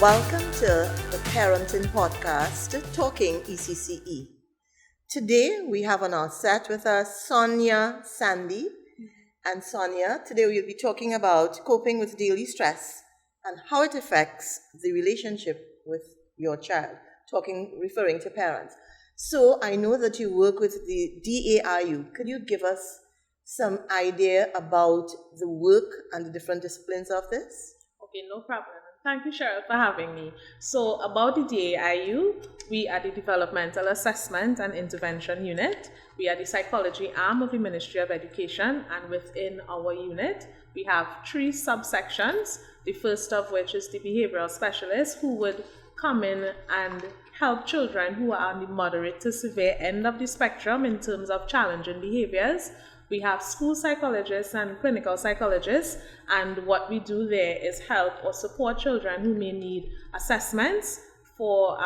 Welcome to the Parenting Podcast, Talking ECCE. Today we have on our set with us Sonya, Sandy, and Sonya. Today we'll be talking about coping with daily stress and how it affects the relationship with your child, referring to parents. So I know that you work with the DAIU. Could you give us some idea about the work and the different disciplines of this? Okay, no problem. Thank you, Cheryl, for having me. So, about the DAIU, we are the Developmental Assessment and Intervention Unit. We are the psychology arm of the Ministry of Education, and within our unit, we have 3 subsections. The first of which is the behavioral specialist, who would come in and help children who are on the moderate to severe end of the spectrum in terms of challenging behaviors. We have school psychologists and clinical psychologists, and what we do there is help or support children who may need assessments for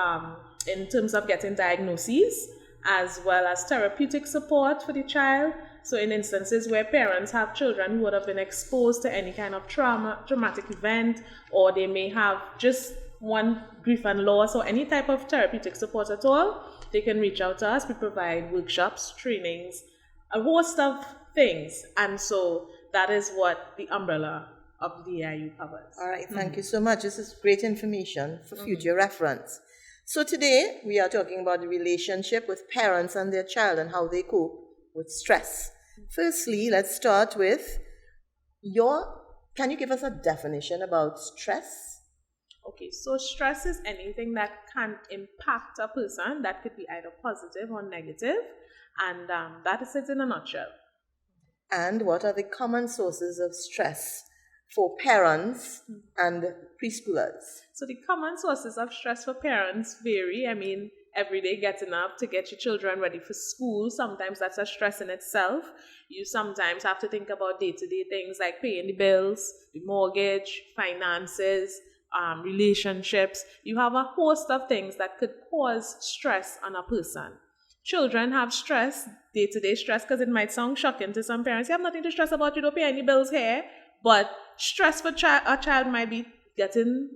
in terms of getting diagnoses, as well as therapeutic support for the child. So in instances where parents have children who would have been exposed to any kind of traumatic event, or they may have just one grief and loss, or any type of therapeutic support at all, they can reach out to us. We provide workshops, trainings, a host of things, and so that is what the umbrella of the DIU covers. All right, thank you so much. This is great information for future reference. So today we are talking about the relationship with parents and their child and how they cope with stress. Firstly, let's start with can you give us a definition about stress? Okay, so stress is anything that can impact a person, that could be either positive or negative, and that is it in a nutshell. And what are the common sources of stress for parents and preschoolers? So the common sources of stress for parents vary. I mean, every day getting up to get your children ready for school, sometimes that's a stress in itself. You sometimes have to think about day-to-day things like paying the bills, the mortgage, finances, relationships. You have a host of things that could cause stress on a person. Children have stress, day-to-day stress, because it might sound shocking to some parents. You have nothing to stress about, you don't pay any bills here. But stress for a child might be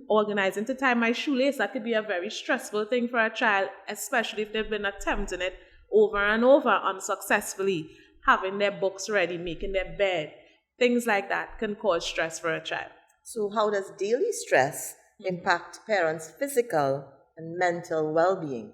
organizing to tie my shoelace. That could be a very stressful thing for a child, especially if they've been attempting it over and over unsuccessfully. Having their books ready, making their bed, things like that can cause stress for a child. So how does daily stress impact parents' physical and mental well-being?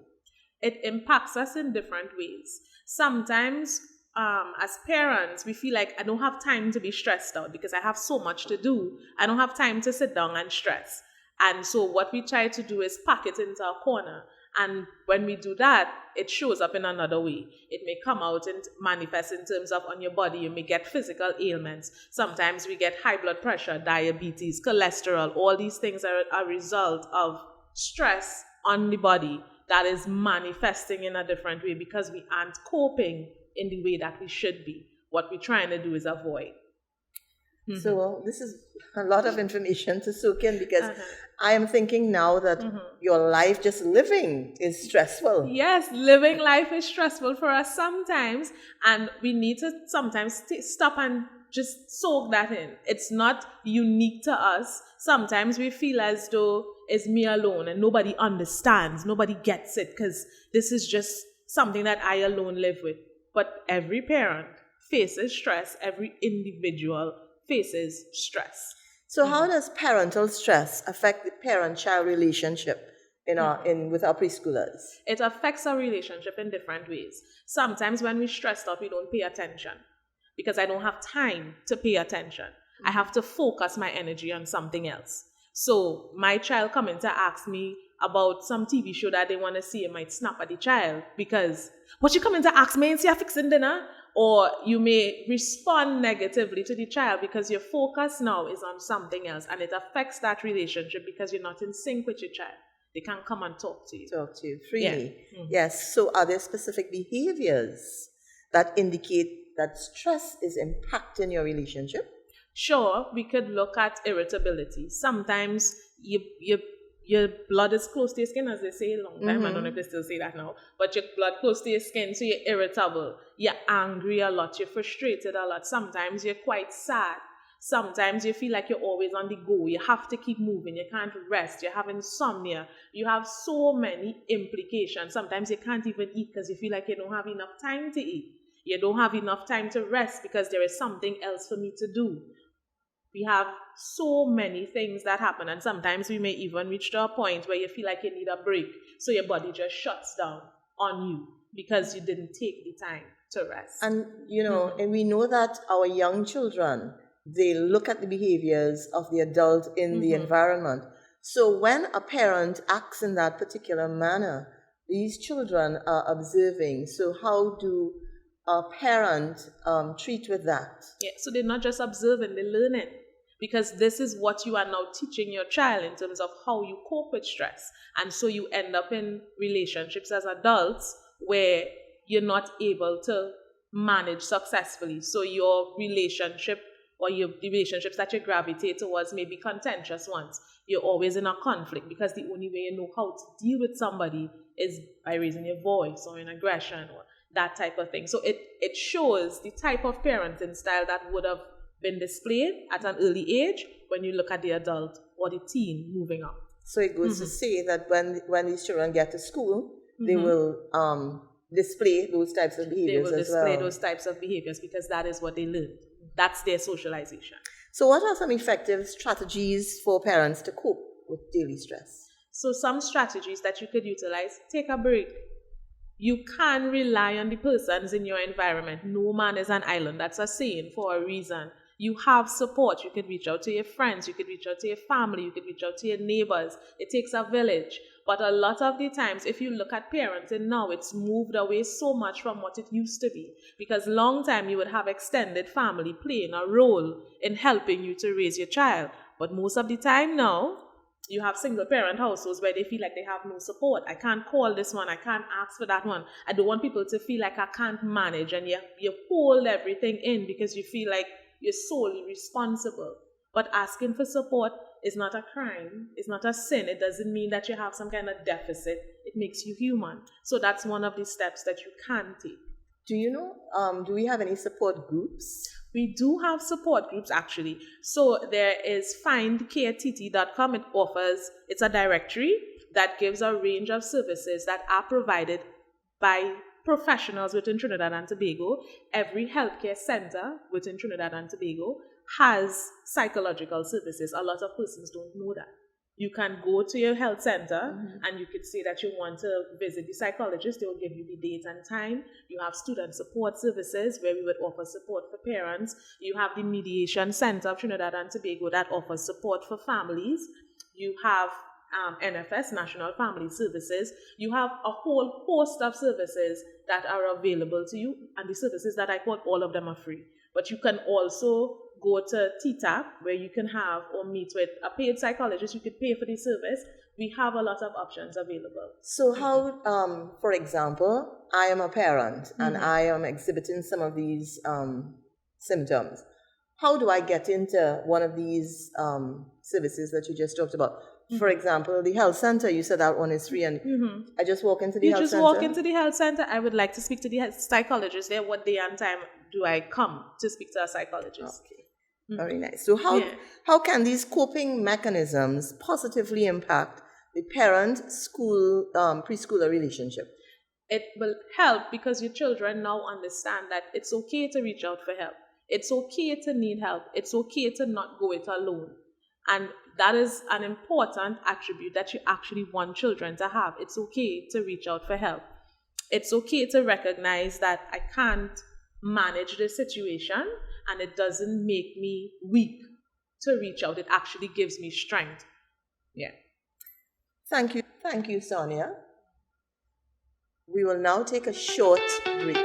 It impacts us in different ways. Sometimes, as parents, we feel like I don't have time to be stressed out because I have so much to do. I don't have time to sit down and stress. And so what we try to do is pack it into a corner. And when we do that, it shows up in another way. It may come out and manifest in terms of on your body. You may get physical ailments. Sometimes we get high blood pressure, diabetes, cholesterol. All these things are a result of stress on the body that is manifesting in a different way because we aren't coping in the way that we should be. What we're trying to do is avoid. So this is a lot of information to soak in because I am thinking now that your life, just living, is stressful. Yes, living life is stressful for us sometimes, and we need to sometimes stop and just soak that in. It's not unique to us. Sometimes we feel as though it's me alone and nobody understands, nobody gets it because this is just something that I alone live with. But every parent faces stress, every individual faces stress. So how does parental stress affect the parent-child relationship with our preschoolers? It affects our relationship in different ways. Sometimes when we're stressed out, we don't pay attention because I don't have time to pay attention. I have to focus my energy on something else. So my child coming to ask me about some TV show that they want to see, it might snap at the child because, what you coming to ask me and see I fixing dinner? Or you may respond negatively to the child because your focus now is on something else, and it affects that relationship because you're not in sync with your child. They can't come and talk to you. Talk to you freely. Yeah. Yes. So are there specific behaviors that indicate that stress is impacting your relationship? Sure, we could look at irritability. Sometimes your blood is close to your skin, as they say a long time. I don't know if they still say that now. But your blood close to your skin, so you're irritable. You're angry a lot. You're frustrated a lot. Sometimes you're quite sad. Sometimes you feel like you're always on the go. You have to keep moving. You can't rest. You have insomnia. You have so many implications. Sometimes you can't even eat because you feel like you don't have enough time to eat. You don't have enough time to rest because there is something else for me to do. We have so many things that happen, and sometimes we may even reach to a point where you feel like you need a break. So your body just shuts down on you because you didn't take the time to rest. And, and we know that our young children, they look at the behaviors of the adult in the environment. So when a parent acts in that particular manner, these children are observing. So how do a parent treat with that? Yeah, so they're not just observing, they're learning. Because this is what you are now teaching your child in terms of how you cope with stress. And so you end up in relationships as adults where you're not able to manage successfully. So your relationship or the relationships that you gravitate towards may be contentious ones. You're always in a conflict because the only way you know how to deal with somebody is by raising your voice or in aggression or that type of thing. So it shows the type of parenting style that would have been displayed at an early age when you look at the adult or the teen moving up. So it goes to say that when these children get to school, they will display those types of behaviors as well. They will display those types of behaviors because that is what they learn. That's their socialization. So what are some effective strategies for parents to cope with daily stress? So some strategies that you could utilize: take a break. You can rely on the persons in your environment. No man is an island. That's a saying for a reason. You have support. You can reach out to your friends. You can reach out to your family. You can reach out to your neighbors. It takes a village. But a lot of the times, if you look at parenting now, it's moved away so much from what it used to be. Because long time you would have extended family playing a role in helping you to raise your child. But most of the time now, you have single parent households where they feel like they have no support. I can't call this one. I can't ask for that one. I don't want people to feel like I can't manage. And you hold everything in because you feel like you're solely responsible. But asking for support is not a crime. It's not a sin. It doesn't mean that you have some kind of deficit. It makes you human. So that's one of the steps that you can take. Do you know, do we have any support groups? We do have support groups, actually. So there is findcarett.com. It's a directory that gives a range of services that are provided by professionals within Trinidad and Tobago. Every healthcare center within Trinidad and Tobago has psychological services. A lot of persons don't know that. You can go to your health center and you could say that you want to visit the psychologist. They will give you the date and time. You have student support services where we would offer support for parents. You have the Mediation Center of Trinidad and Tobago that offers support for families. You have NFS, National Family Services. You have a whole host of services that are available to you, and the services that I quote, all of them are free. But you can also go to TTAP where you can have or meet with a paid psychologist. You could pay for the service. We have a lot of options available. So how, for example, I am a parent and I am exhibiting some of these symptoms. How do I get into one of these services that you just talked about? For example, the health center, you said that one is free, and I just walk into the health center? You just walk into the health center. I would like to speak to the psychologist there. What day and time do I come to speak to a psychologist? Okay. Very nice. So how can these coping mechanisms positively impact the parent-school, preschooler relationship? It will help because your children now understand that it's okay to reach out for help. It's okay to need help. It's okay to not go it alone. And that is an important attribute that you actually want children to have. It's okay to reach out for help. It's okay to recognize that I can't manage the situation and it doesn't make me weak to reach out. It actually gives me strength. Yeah. Thank you, Sonya. We will now take a short break.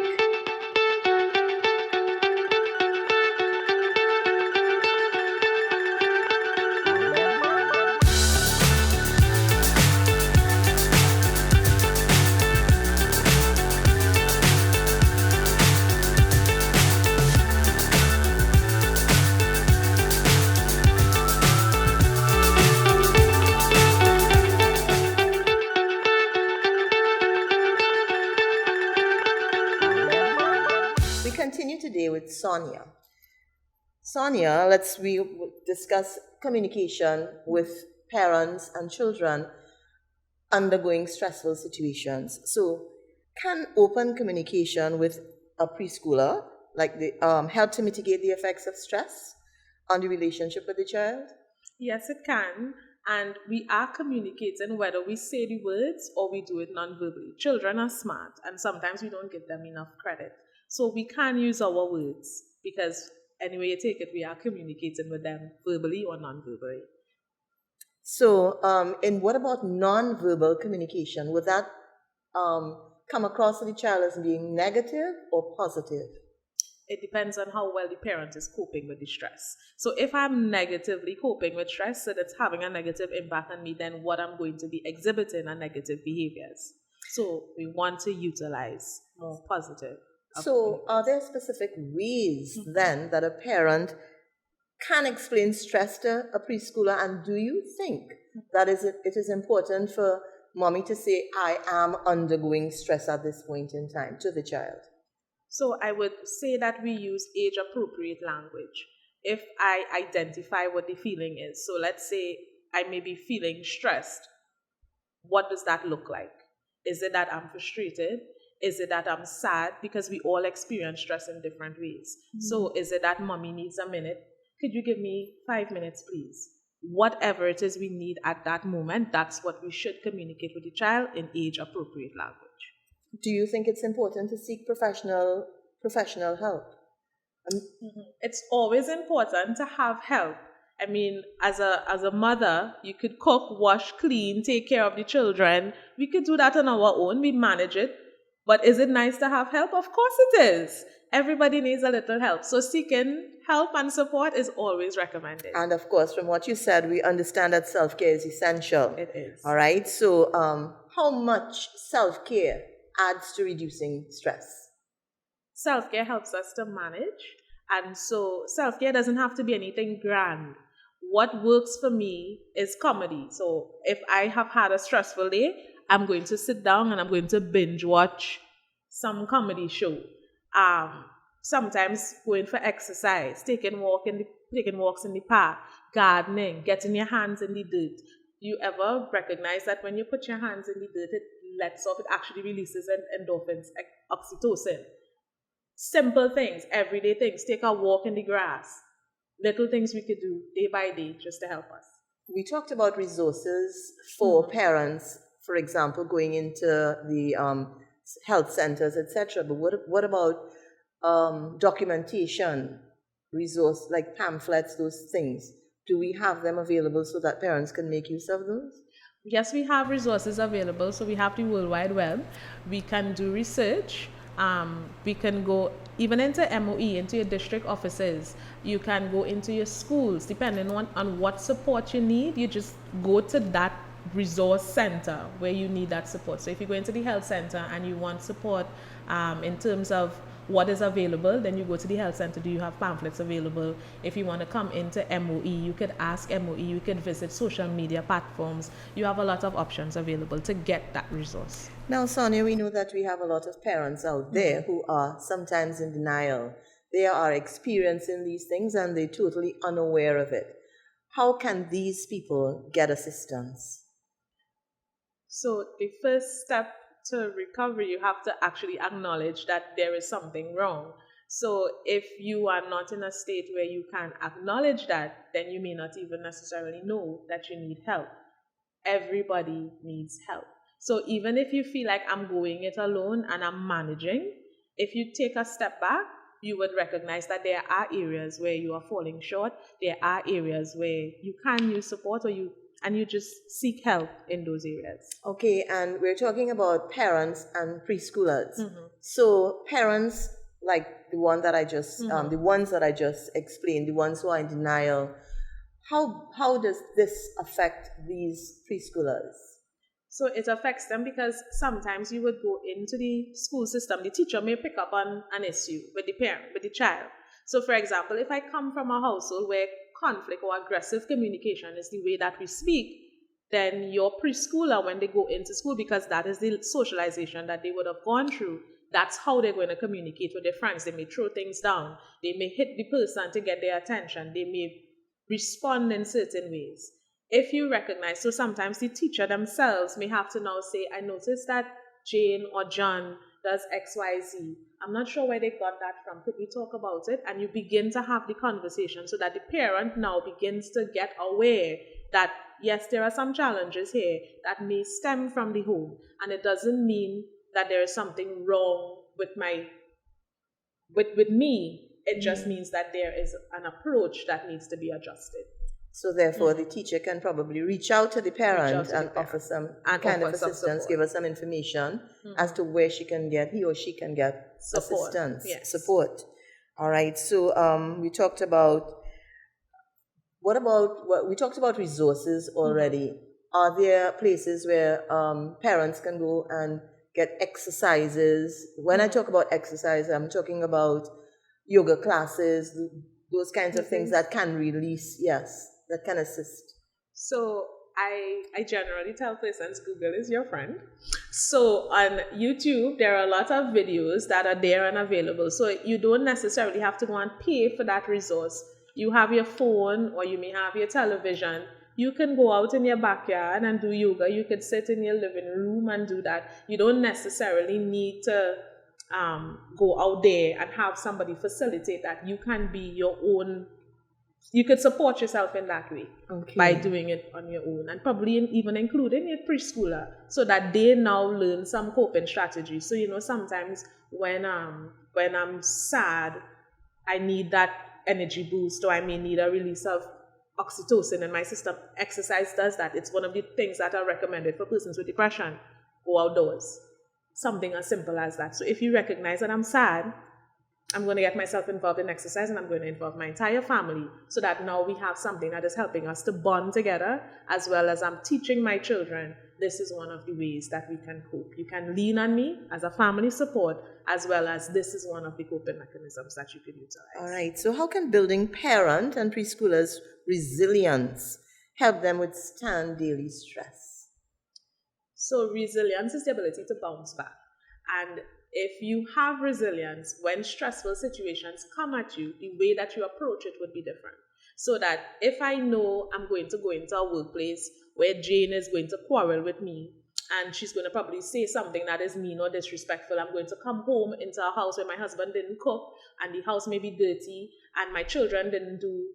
With Sonya. Sonia, we discuss communication with parents and children undergoing stressful situations. So, can open communication with a preschooler help to mitigate the effects of stress on the relationship with the child? Yes, it can. And we are communicating whether we say the words or we do it non-verbally. Children are smart and sometimes we don't give them enough credit. So we can use our words because anyway you take it, we are communicating with them verbally or non-verbally. So, and what about non-verbal communication? Would that come across to the child as being negative or positive? It depends on how well the parent is coping with the stress. So if I'm negatively coping with stress, so that's having a negative impact on me, then what I'm going to be exhibiting are negative behaviors. So we want to utilize more positive. So are there specific ways then that a parent can explain stress to a preschooler? And do you think that it is important for mommy to say, I am undergoing stress at this point in time to the child? So I would say that we use age appropriate language. If I identify what the feeling is, so let's say I may be feeling stressed, what does that look like? Is it that I'm frustrated? Is it that I'm sad? Because we all experience stress in different ways. So is it that mommy needs a minute? Could you give me 5 minutes, please? Whatever it is we need at that moment, that's what we should communicate with the child in age appropriate language. Do you think it's important to seek professional help? It's always important to have help. I mean, as a mother, you could cook, wash, clean, take care of the children. We could do that on our own. We manage it. But is it nice to have help? Of course it is. Everybody needs a little help. So seeking help and support is always recommended. And of course, from what you said, we understand that self-care is essential. It is. All right. So how much self-care adds to reducing stress? Self-care helps us to manage. And so self-care doesn't have to be anything grand. What works for me is comedy. So if I have had a stressful day, I'm going to sit down and I'm going to binge watch some comedy show. Sometimes going for exercise, taking walks in the park, gardening, getting your hands in the dirt. You ever recognize that when you put your hands in the dirt, it actually releases endorphins, oxytocin. Simple things, everyday things. Take a walk in the grass. Little things we could do day by day just to help us. We talked about resources for parents, for example, going into the health centers, etc. But what about documentation, resource like pamphlets, those things? Do we have them available so that parents can make use of those? Yes, we have resources available. So we have the World Wide Web. We can do research. We can go even into MOE, into your district offices. You can go into your schools, depending on what support you need. You just go to that resource center where you need that support. So if you go into the health center and you want support in terms of what is available, then you go to the health center. Do you have pamphlets available? If you want to come into MOE, you could ask MOE, you could visit social media platforms. You have a lot of options available to get that resource. Now, Sonia, we know that we have a lot of parents out there who are sometimes in denial. They are experiencing these things and they're totally unaware of it. How can these people get assistance? So the first step to recovery, you have to actually acknowledge that there is something wrong. So if you are not in a state where you can acknowledge that, then you may not even necessarily know that you need help. Everybody needs help. So even if you feel like I'm going it alone and I'm managing, if you take a step back, you would recognize that there are areas where you are falling short. There are areas where you can use support and you just seek help in those areas. Okay, and we're talking about parents and preschoolers. So parents, like the ones that I just explained, the ones who are in denial, how does this affect these preschoolers? So it affects them because sometimes you would go into the school system, the teacher may pick up on an issue with the parent, with the child. So for example, if I come from a household where conflict or aggressive communication is the way that we speak, then your preschooler, when they go into school, because that is the socialization that they would have gone through, that's how they're going to communicate with their friends. They may throw things down. They may hit the person to get their attention. They may respond in certain ways. If you recognize, so sometimes the teacher themselves may have to now say, I noticed that Jane or John does XYZ. I'm not sure where they got that from. Could we talk about it? And you begin to have the conversation so that the parent now begins to get aware that, yes, there are some challenges here that may stem from the home. And it doesn't mean that there is something wrong with with me. It just means that there is an approach that needs to be adjusted. So therefore, the teacher can probably reach out to the parent and offer some kind of assistance, give us some information as to where he or she can get assistance, support. All right. So we talked about, we talked about resources already. Are there places where parents can go and get exercises? When I talk about exercise, I'm talking about yoga classes, those kinds of things that can release, that can assist. So I generally tell persons Google is your friend. So on YouTube, there are a lot of videos that are there and available. So you don't necessarily have to go and pay for that resource. You have your phone or you may have your television. You can go out in your backyard and do yoga. You could sit in your living room and do that. You don't necessarily need to go out there and have somebody facilitate that. You can be your own. You could support yourself in that way by doing it on your own, and probably even including your preschooler so that they now learn some coping strategies. So, sometimes when I'm sad, I need that energy boost, or I may need a release of oxytocin in my system. Exercise does that. It's one of the things that are recommended for persons with depression. Go outdoors. Something as simple as that. So if you recognize that I'm sad, I'm going to get myself involved in exercise, and I'm going to involve my entire family so that now we have something that is helping us to bond together, as well as I'm teaching my children. This is one of the ways that we can cope. You can lean on me as a family support, as well as this is one of the coping mechanisms that you can utilize. All right. So how can building parent and preschoolers' resilience help them withstand daily stress? So resilience is the ability to bounce back. And if you have resilience, when stressful situations come at you, the way that you approach it would be different. So that if I know I'm going to go into a workplace where Jane is going to quarrel with me, and she's going to probably say something that is mean or disrespectful, I'm going to come home into a house where my husband didn't cook, and the house may be dirty, and my children didn't do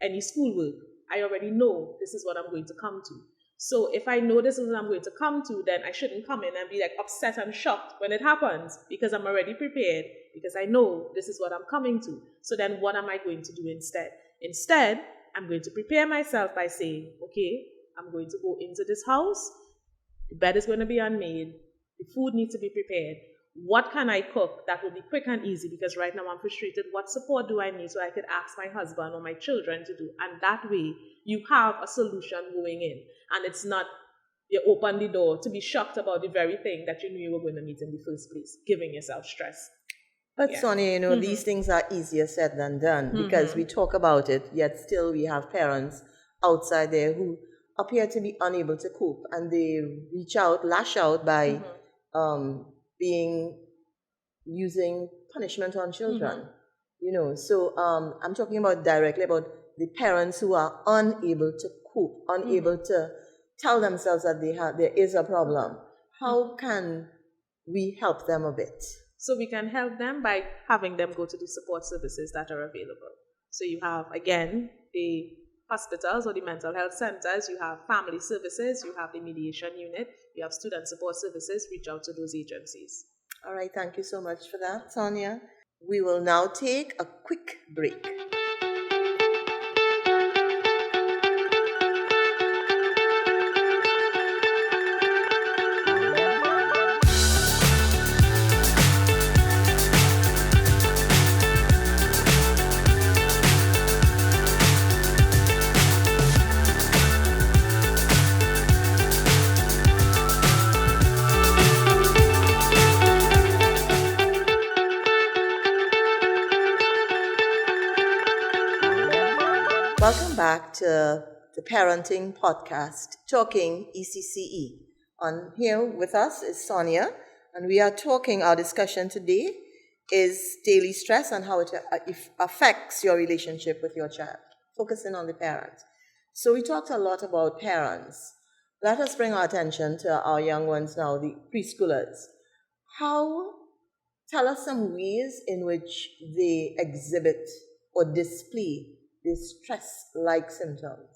any schoolwork. I already know this is what I'm going to come to. So if I know this is what I'm going to come to, then I shouldn't come in and be upset and shocked when it happens, because I'm already prepared, because I know this is what I'm coming to. So then what am I going to do instead? Instead, I'm going to prepare myself by saying, okay, I'm going to go into this house. The bed is going to be unmade. The food needs to be prepared. What can I cook that will be quick and easy? Because right now I'm frustrated. What support do I need so I could ask my husband or my children to do? And that way, you have a solution going in. And it's not you open the door to be shocked about the very thing that you knew you were going to meet in the first place, giving yourself stress. But Sonya, these things are easier said than done, because we talk about it, yet still we have parents outside there who appear to be unable to cope, and they lash out by using punishment on children. So I'm talking directly about the parents who are unable to cope, unable to tell themselves that there is a problem. How can we help them a bit? So we can help them by having them go to the support services that are available. So you have, again, the hospitals or the mental health centers, you have family services, you have the mediation unit, you have student support services. Reach out to those agencies. All right, thank you so much for that, Sonya. We will now take a quick break. Welcome back to the Parenting Podcast, Talking ECCE. On here with us is Sonya. And we are talking, our discussion today is daily stress and how it affects your relationship with your child, focusing on the parents. So we talked a lot about parents. Let us bring our attention to our young ones now, the preschoolers. Tell us some ways in which they exhibit or display these stress-like symptoms.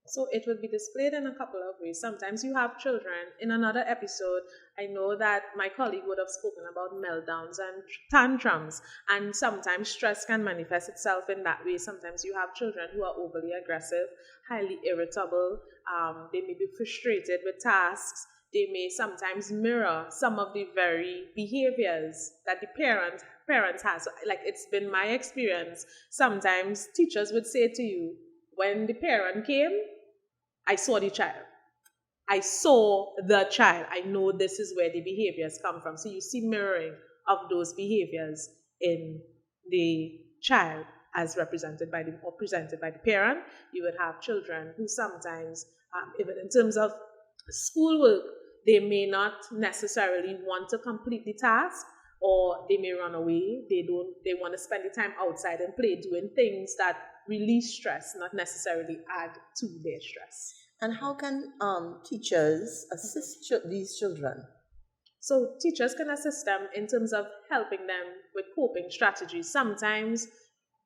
So it will be displayed in a couple of ways. Sometimes you have children. In another episode, I know that my colleague would have spoken about meltdowns and tantrums. And sometimes stress can manifest itself in that way. Sometimes you have children who are overly aggressive, highly irritable. They may be frustrated with tasks. They may sometimes mirror some of the very behaviors that the parents has. Like, it's been my experience. Sometimes teachers would say to you, when the parent came, I saw the child. I saw the child. I know this is where the behaviors come from. So you see mirroring of those behaviors in the child as represented by the or presented by the parent. You would have children who sometimes, even in terms of schoolwork, they may not necessarily want to complete the task, or they may run away. They want to spend the time outside and play, doing things that release stress, not necessarily add to their stress. And how can teachers assist these children? So teachers can assist them in terms of helping them with coping strategies. Sometimes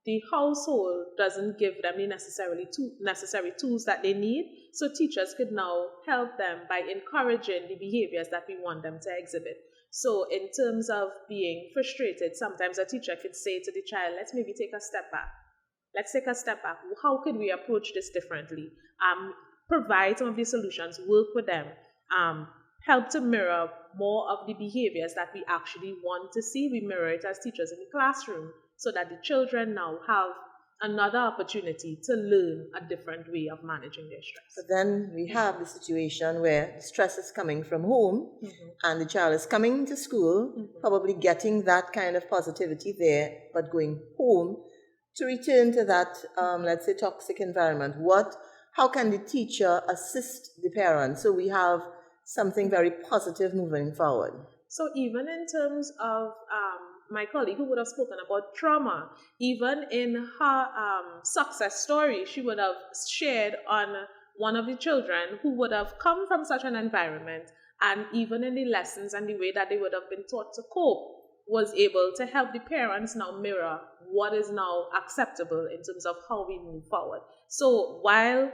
the household doesn't give them the necessary tools that they need. So teachers could now help them by encouraging the behaviors that we want them to exhibit. So in terms of being frustrated, sometimes a teacher could say to the child, let's maybe take a step back. Let's take a step back. How could we approach this differently? Provide some of the solutions, work with them, help to mirror more of the behaviors that we actually want to see. We mirror it as teachers in the classroom so that the children now have another opportunity to learn a different way of managing their stress. But then we have the situation where stress is coming from home, and the child is coming to school, probably getting that kind of positivity there, but going home to return to that, let's say, toxic environment. How can the teacher assist the parents so we have something very positive moving forward? So even in terms of my colleague who would have spoken about trauma, even in her success story, she would have shared on one of the children who would have come from such an environment, and even in the lessons and the way that they would have been taught to cope, was able to help the parents now mirror what is now acceptable in terms of how we move forward. So while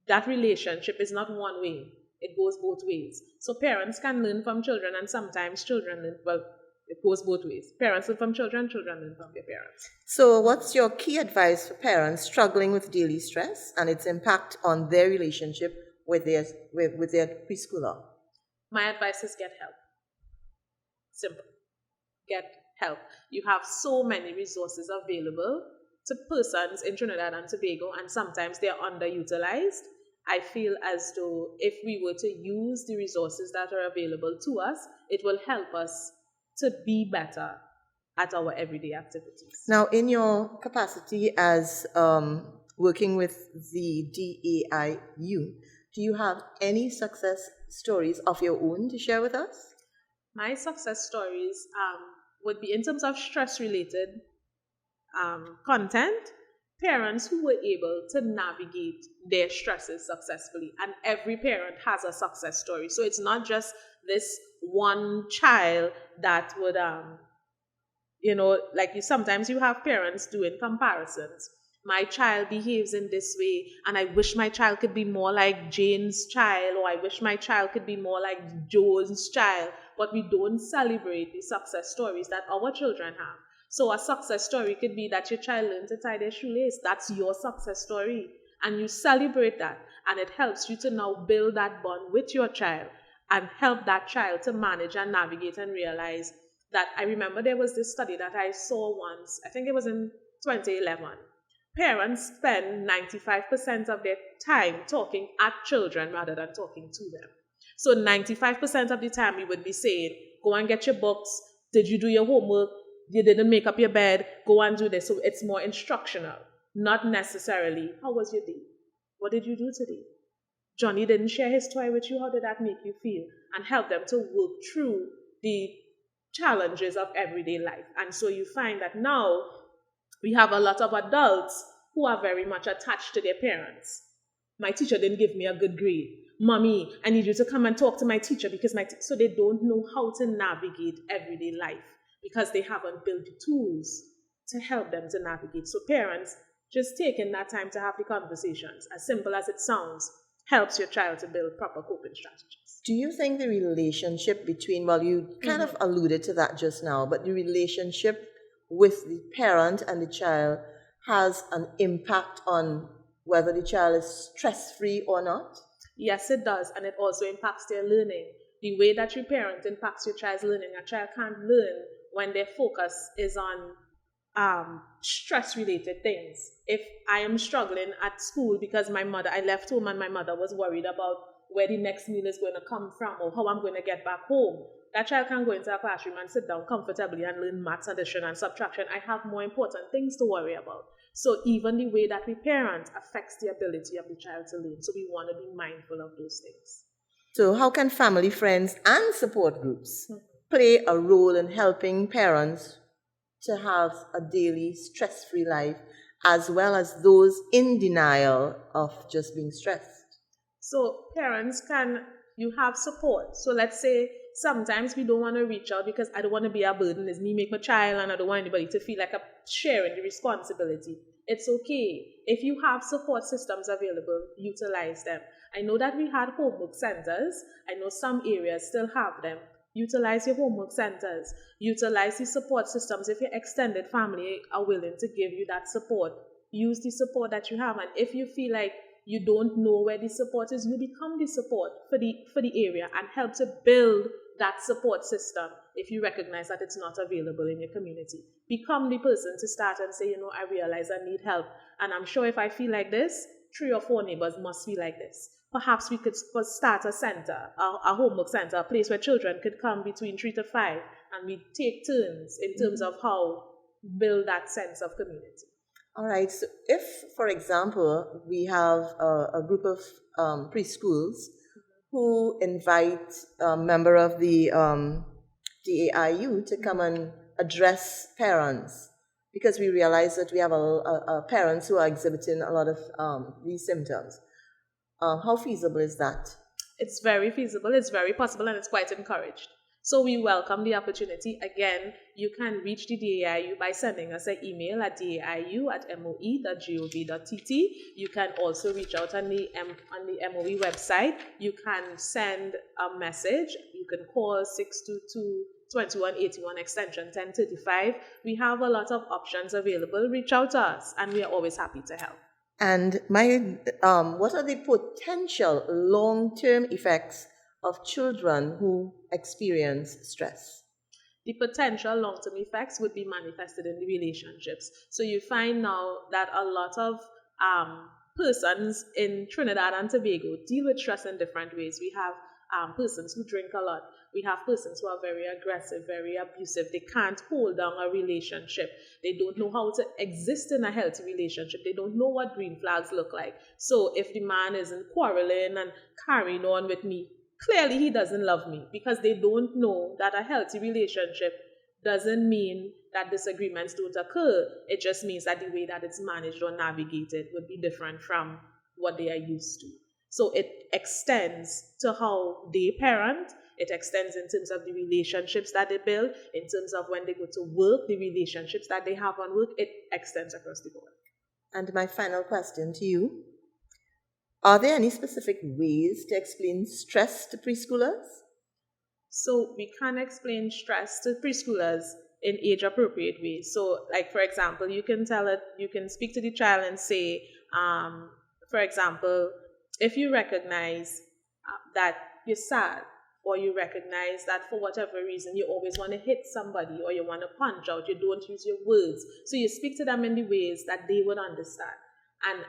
that relationship is not one way, it goes both ways. So parents can learn from children, and sometimes children learn, well, it goes both ways. Parents learn from children, children learn from their parents. So what's your key advice for parents struggling with daily stress and its impact on their relationship with their preschooler? My advice is get help. Simple. Get help. You have so many resources available to persons in Trinidad and Tobago, and sometimes they are underutilized. I feel as though if we were to use the resources that are available to us, it will help us to be better at our everyday activities. Now, in your capacity as working with the DAIU, do you have any success stories of your own to share with us? My success stories would be in terms of stress-related content, parents who were able to navigate their stresses successfully. And every parent has a success story. So it's not just this one child that would, sometimes you have parents doing comparisons. My child behaves in this way, and I wish my child could be more like Jane's child, or I wish my child could be more like Joe's child. But we don't celebrate the success stories that our children have. So a success story could be that your child learned to tie their shoelace. That's your success story. And you celebrate that. And it helps you to now build that bond with your child and help that child to manage and navigate and realize that. I remember there was this study that I saw once, I think it was in 2011. Parents spend 95% of their time talking at children rather than talking to them. So 95% of the time we would be saying, go and get your books. Did you do your homework? You didn't make up your bed. Go and do this. So it's more instructional, not necessarily, how was your day? What did you do today? Johnny didn't share his toy with you. How did that make you feel? And help them to work through the challenges of everyday life. And so you find that now we have a lot of adults who are very much attached to their parents. My teacher didn't give me a good grade. Mommy, I need you to come and talk to my teacher because so they don't know how to navigate everyday life because they haven't built the tools to help them to navigate. So parents, just taking that time to have the conversations, as simple as it sounds, helps your child to build proper coping strategies. Do you think the relationship between, well, you kind of alluded to that just now, but the relationship with the parent and the child has an impact on whether the child is stress-free or not? Yes, it does, and it also impacts their learning. The way that you parent impacts your child's learning. A child can't learn when their focus is on stress-related things. If I am struggling at school because I left home and my mother was worried about where the next meal is going to come from or how I'm going to get back home, that child can go into a classroom and sit down comfortably and learn maths, addition, and subtraction. I have more important things to worry about. So even the way that we parent affects the ability of the child to learn. So we want to be mindful of those things. So how can family, friends, and support groups play a role in helping parents to have a daily stress-free life as well as those in denial of just being stressed? So parents, you have support. So let's say sometimes we don't want to reach out because I don't want to be a burden. It's me, make my child, and I don't want anybody to feel like I'm sharing the responsibility. It's okay. If you have support systems available, utilize them. I know that we had homework centers. I know some areas still have them. Utilize your homework centers. Utilize the support systems. If your extended family are willing to give you that support, use the support that you have. And if you feel like you don't know where the support is, you become the support for the area and help to build that support system if you recognize that it's not available in your community. Become the person to start and say, I realize I need help. And I'm sure if I feel like this, 3 or 4 neighbors must feel like this. Perhaps we could start a center, a homework center, a place where children could come between 3 to 5 and we take turns in terms of how build that sense of community. All right. So if, for example, we have a group of preschools who invite a member of the DAIU to come and address parents, because we realize that we have parents who are exhibiting a lot of these symptoms. How feasible is that? It's very feasible, it's very possible, and it's quite encouraged. So we welcome the opportunity. Again, you can reach the DAIU by sending us an email at daiu@moe.gov.tt. You can also reach out on the MOE website. You can send a message. You can call 622-2181 extension 1035. We have a lot of options available. Reach out to us, and we are always happy to help. And what are the potential long-term effects of children who experience stress? The potential long-term effects would be manifested in the relationships. So you find now that a lot of persons in Trinidad and Tobago deal with stress in different ways. We have persons who drink a lot. We have persons who are very aggressive, very abusive. They can't hold down a relationship. They don't know how to exist in a healthy relationship. They don't know what green flags look like. So if the man isn't quarreling and carrying on with me, clearly he doesn't love me, because they don't know that a healthy relationship doesn't mean that disagreements don't occur. It just means that the way that it's managed or navigated would be different from what they are used to. So it extends to how they parent. It extends in terms of the relationships that they build, in terms of when they go to work, the relationships that they have on work. It extends across the board. And my final question to you: are there any specific ways to explain stress to preschoolers? So we can explain stress to preschoolers in age-appropriate ways. So, like, for example, you can speak to the child and say, for example, if you recognize that you're sad, or you recognize that for whatever reason you always want to hit somebody or you want to punch out, you don't use your words. So you speak to them in the ways that they would understand. And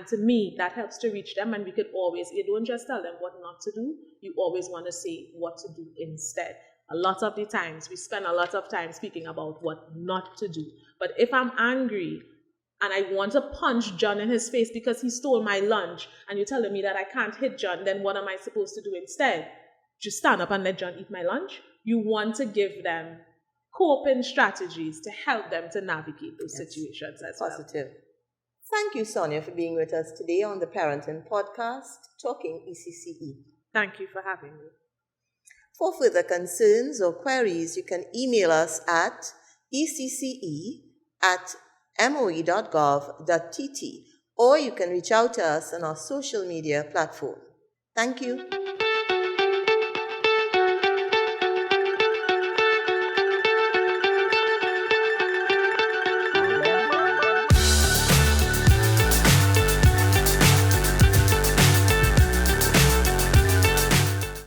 to me, that helps to reach them, and we could always, you don't just tell them what not to do, you always want to say what to do instead. A lot of the times, we spend a lot of time speaking about what not to do. But if I'm angry and I want to punch John in his face because he stole my lunch, and you're telling me that I can't hit John, then what am I supposed to do instead? Just stand up and let John eat my lunch? you want to give them coping strategies to help them to navigate those situations as well. Positive. Thank you, Sonya, for being with us today on the Parenting Podcast, Talking ECCE. Thank you for having me. For further concerns or queries, you can email us at ecce@moe.gov.tt, or you can reach out to us on our social media platform. Thank you.